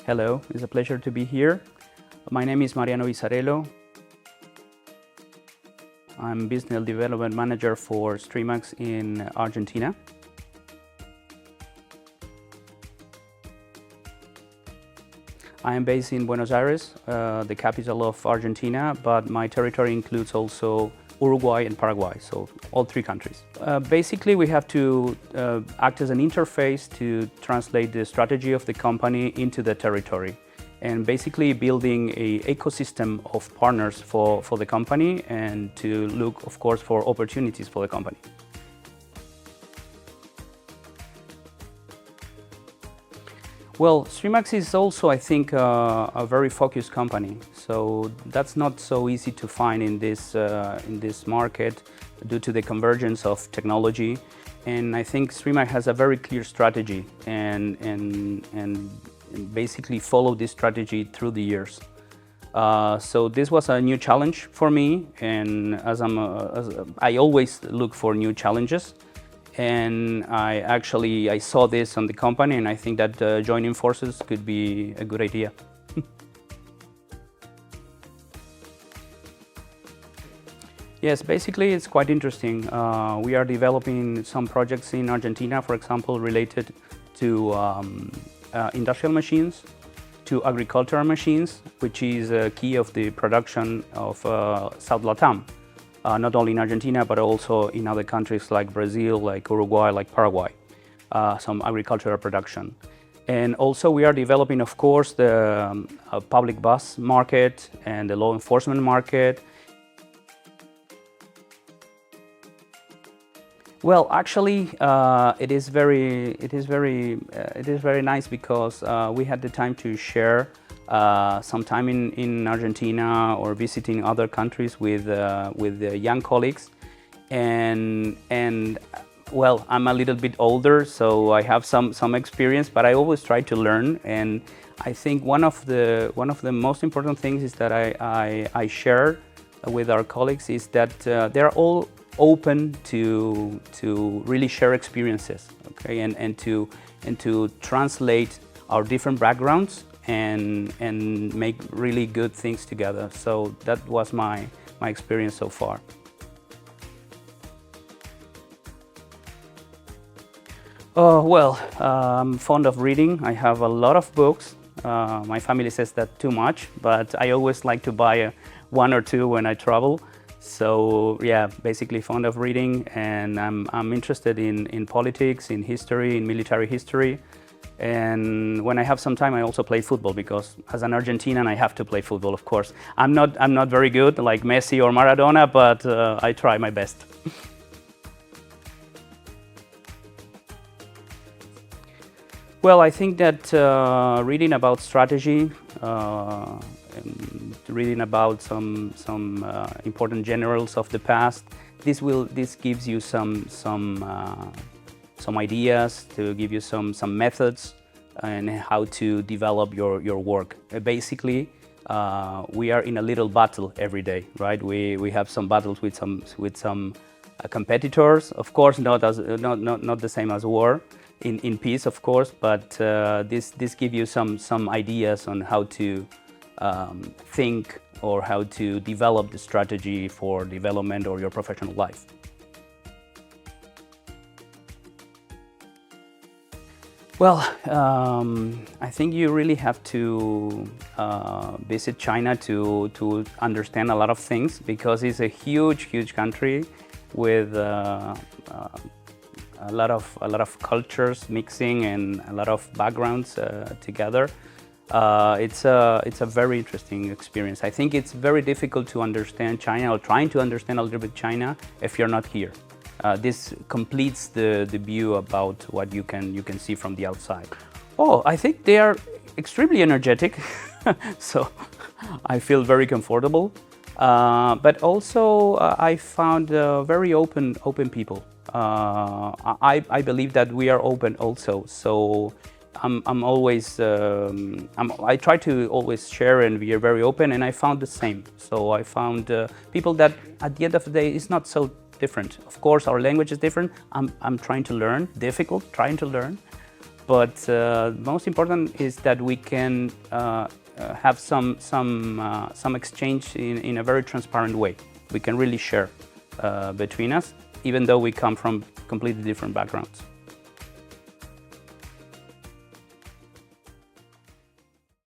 Hello, it's a pleasure to be here. My name is Mariano Bisarello. I'm Business Development Manager for Streamax in Argentina. I am based in Buenos Aires, the capital of Argentina, but my territory includes also Uruguay and Paraguay, so all three countries. Basically, we have to act as an interface to translate the strategy of the company into the territory, and basically building an ecosystem of partners for the company, and to look, of course, for opportunities for the company. Well, Streamax is also, I think, a very focused company. So that's not so easy to find in this market due to the convergence of technology. And I think Streamax has a very clear strategy and basically follow this strategy through the years. So this was a new challenge for me, and as I always look for new challenges. And I saw this on the company, and I think that joining forces could be a good idea. Yes, basically it's quite interesting. We are developing some projects in Argentina, for example, related to industrial machines, to agricultural machines, which is a key of the production of South Latam. Not only in Argentina, but also in other countries like Brazil, like Uruguay, like Paraguay, some agricultural production. And also we are developing, of course, the public bus market and the law enforcement market. Well, actually, it is very nice because we had the time to share some time in Argentina or visiting other countries with young colleagues, and well, I'm a little bit older, so I have some experience, but I always try to learn. And I think one of the most important things is that I share with our colleagues is that they're all open to really share experiences, okay, and to translate our different backgrounds and make really good things together. So that was my experience so far. Oh, well, I'm fond of reading. I have a lot of books. My family says that too much, but I always like to buy one or two when I travel. So yeah, basically fond of reading, and I'm interested in politics, in history, in military history. And when I have some time, I also play football, because as an Argentinian, I have to play football, of course. I'm not very good like Messi or Maradona, but I try my best. Well, I think that reading about strategy, reading about some important generals of the past, this gives you some ideas, to give you some methods and how to develop your work. Basically, we are in a little battle every day, right? We have some battles with some competitors, of course, not the same as war. In peace, of course, but this gives you some ideas on how to think or how to develop the strategy for development or your professional life. Well, I think you really have to visit China to understand a lot of things, because it's a huge country with a lot of cultures mixing and a lot of backgrounds together. It's a very interesting experience. I think it's very difficult to understand China, or trying to understand a little bit China, if you're not here. This completes the view about what you can see from the outside. Oh, I think they are extremely energetic, so I feel very comfortable. But also I found very open people. I believe that we are open also. So I'm always I try to always share, and we are very open. And I found the same. So I found people that at the end of the day is not so different. Of course, our language is different. I'm trying to learn, trying to learn. but most important is that we can have some exchange in a very transparent way. We can really share between us, even though we come from completely different backgrounds.